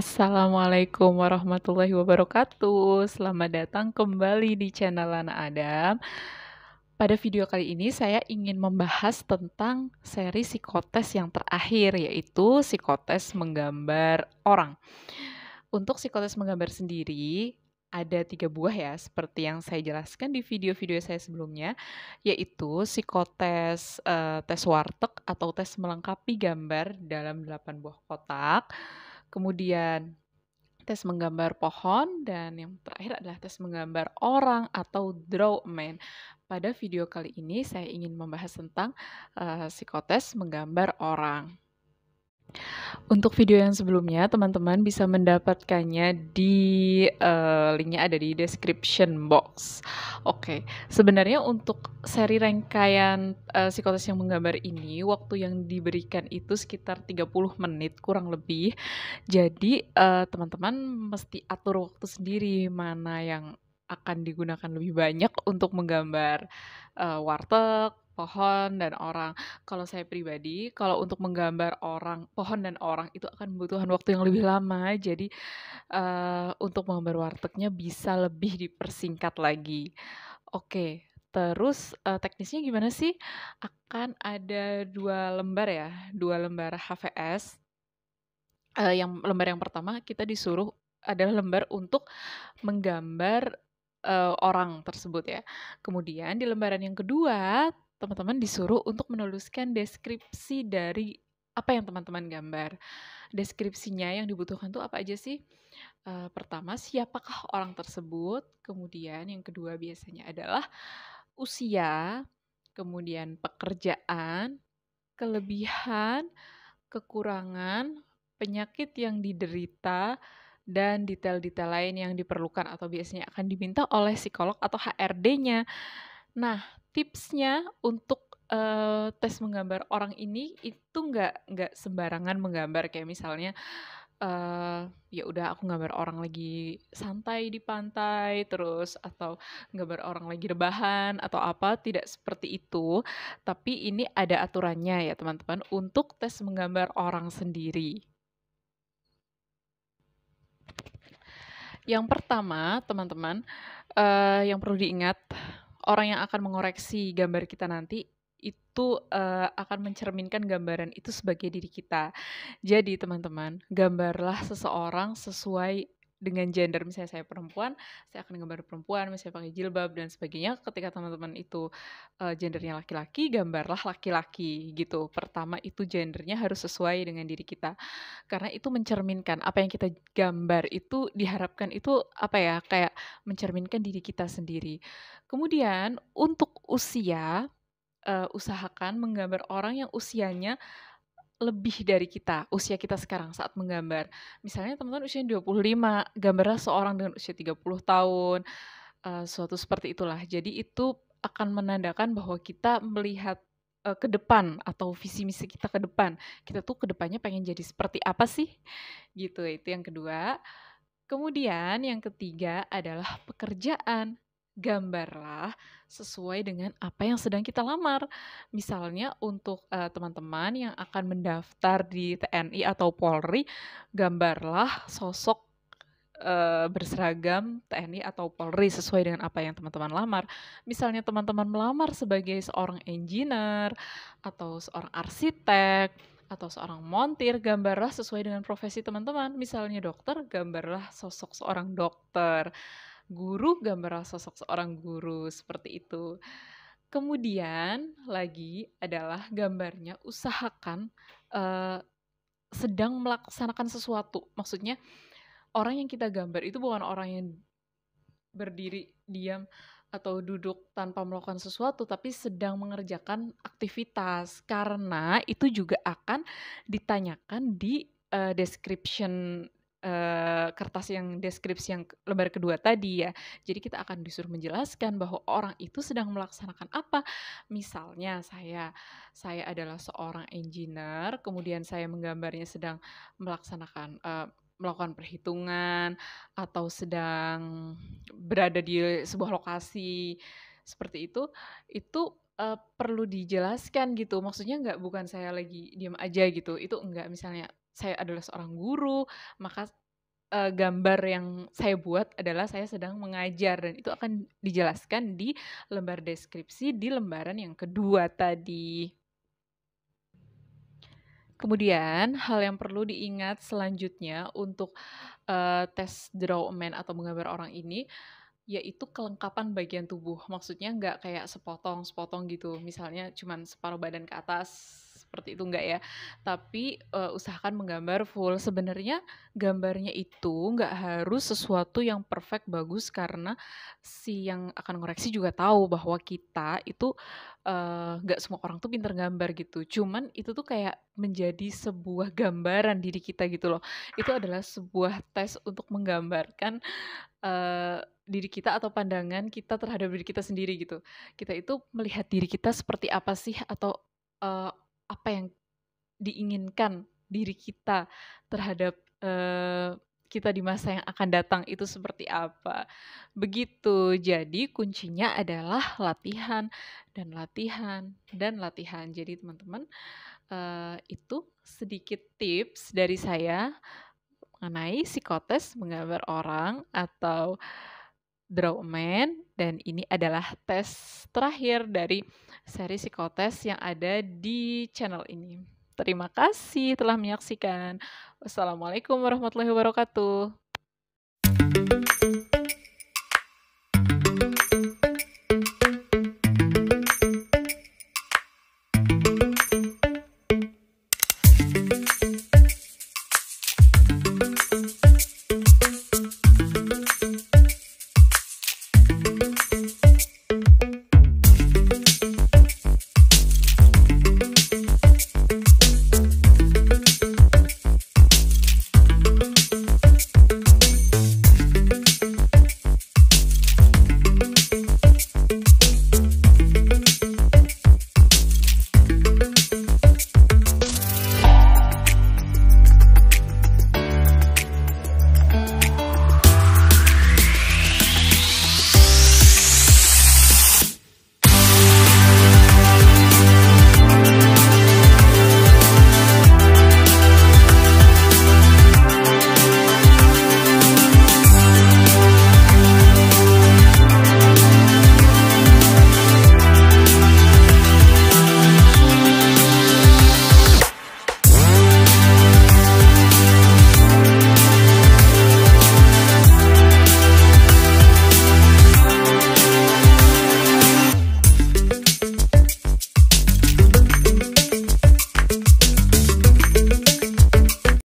Assalamualaikum warahmatullahi wabarakatuh. Selamat datang kembali di channel Lana Adam. Pada video kali ini saya ingin membahas tentang seri psikotes yang terakhir, yaitu psikotes menggambar orang. Untuk psikotes menggambar sendiri, ada 3 buah ya, seperti yang saya jelaskan di video-video saya sebelumnya, yaitu psikotes tes warteg atau tes melengkapi gambar dalam 8 buah kotak. Kemudian tes menggambar pohon, dan yang terakhir adalah tes menggambar orang atau drawman. Pada video kali ini saya ingin membahas tentang psikotes menggambar orang. Untuk video yang sebelumnya, teman-teman bisa mendapatkannya di linknya ada di description box. Oke, sebenarnya untuk seri rangkaian psikotes yang menggambar ini, waktu yang diberikan itu sekitar 30 menit kurang lebih. Jadi teman-teman mesti atur waktu sendiri mana yang akan digunakan lebih banyak untuk menggambar warteg, pohon, dan orang. Kalau saya pribadi, kalau untuk menggambar orang, pohon dan orang itu akan membutuhkan waktu yang lebih lama. Jadi untuk menggambar wartegnya bisa lebih dipersingkat lagi. Oke, terus teknisnya gimana sih? Akan ada 2 lembar ya, 2 lembar HVS. Yang lembar yang pertama kita disuruh adalah lembar untuk menggambar orang tersebut ya. Kemudian di lembaran yang kedua, teman-teman disuruh untuk menuliskan deskripsi dari apa yang teman-teman gambar. Deskripsinya yang dibutuhkan tuh apa aja sih? Pertama, siapakah orang tersebut? Kemudian yang kedua biasanya adalah usia, kemudian pekerjaan, kelebihan, kekurangan, penyakit yang diderita, dan detail-detail lain yang diperlukan atau biasanya akan diminta oleh psikolog atau HRD-nya. Nah, tipsnya untuk tes menggambar orang ini itu nggak sembarangan menggambar, kayak misalnya ya udah aku gambar orang lagi santai di pantai, terus atau gambar orang lagi rebahan atau apa, tidak seperti itu. Tapi ini ada aturannya ya teman-teman untuk tes menggambar orang sendiri. Yang pertama, teman-teman, yang perlu diingat, orang yang akan mengoreksi gambar kita nanti itu akan mencerminkan gambaran itu sebagai diri kita. Jadi, teman-teman, gambarlah seseorang sesuai dengan gender. Misalnya saya perempuan, saya akan gambar perempuan, misalnya pakai jilbab dan sebagainya. Ketika teman-teman itu gendernya laki-laki, gambarlah laki-laki gitu. Pertama itu gendernya harus sesuai dengan diri kita. Karena itu mencerminkan apa yang kita gambar itu diharapkan itu apa ya, kayak mencerminkan diri kita sendiri. Kemudian untuk usia, usahakan menggambar orang yang usianya lebih dari kita, usia kita sekarang saat menggambar. Misalnya teman-teman usianya 25, gambarlah seorang dengan usia 30 tahun, suatu seperti itulah. Jadi itu akan menandakan bahwa kita melihat ke depan atau visi misi kita ke depan. Kita tuh ke depannya pengen jadi seperti apa sih? Gitu, itu yang kedua. Kemudian yang ketiga adalah pekerjaan. Gambarlah sesuai dengan apa yang sedang kita lamar. Misalnya untuk teman-teman yang akan mendaftar di TNI atau Polri, gambarlah sosok berseragam TNI atau Polri sesuai dengan apa yang teman-teman lamar. Misalnya teman-teman melamar sebagai seorang engineer atau seorang arsitek atau seorang montir, gambarlah sesuai dengan profesi teman-teman. Misalnya dokter, gambarlah sosok seorang dokter. Guru, gambarlah sosok seorang guru, seperti itu. Kemudian lagi adalah gambarnya usahakan sedang melaksanakan sesuatu. Maksudnya orang yang kita gambar itu bukan orang yang berdiri diam atau duduk tanpa melakukan sesuatu, tapi sedang mengerjakan aktivitas. Karena itu juga akan ditanyakan di description kertas yang deskripsi yang lembar kedua tadi ya. Jadi kita akan disuruh menjelaskan bahwa orang itu sedang melaksanakan apa. Misalnya saya adalah seorang engineer, kemudian saya menggambarnya sedang melaksanakan melakukan perhitungan atau sedang berada di sebuah lokasi seperti itu perlu dijelaskan gitu. Maksudnya bukan saya lagi diam aja gitu, itu enggak. Misalnya saya adalah seorang guru, maka gambar yang saya buat adalah saya sedang mengajar dan itu akan dijelaskan di lembar deskripsi di lembaran yang kedua tadi. Kemudian hal yang perlu diingat selanjutnya untuk, tes draw a man atau menggambar orang ini, yaitu kelengkapan bagian tubuh. Maksudnya nggak kayak sepotong-sepotong gitu, misalnya cuman separuh badan ke atas, seperti itu nggak ya. Tapi, usahakan menggambar full. Sebenarnya gambarnya itu nggak harus sesuatu yang perfect, bagus, karena si yang akan ngoreksi juga tahu bahwa kita itu, nggak semua orang tuh pinter gambar gitu. Cuman itu tuh kayak menjadi sebuah gambaran diri kita gitu loh. Itu adalah sebuah tes untuk menggambarkan diri kita atau pandangan kita terhadap diri kita sendiri gitu. Kita itu melihat diri kita seperti apa sih atau, apa yang diinginkan diri kita terhadap, kita di masa yang akan datang itu seperti apa. Begitu. Jadi kuncinya adalah latihan dan latihan dan latihan. Jadi teman-teman, itu sedikit tips dari saya mengenai psikotes menggambar orang atau draw a man, dan ini adalah tes terakhir dari seri psikotes yang ada di channel ini. Terima kasih telah menyaksikan. Wassalamualaikum warahmatullahi wabarakatuh.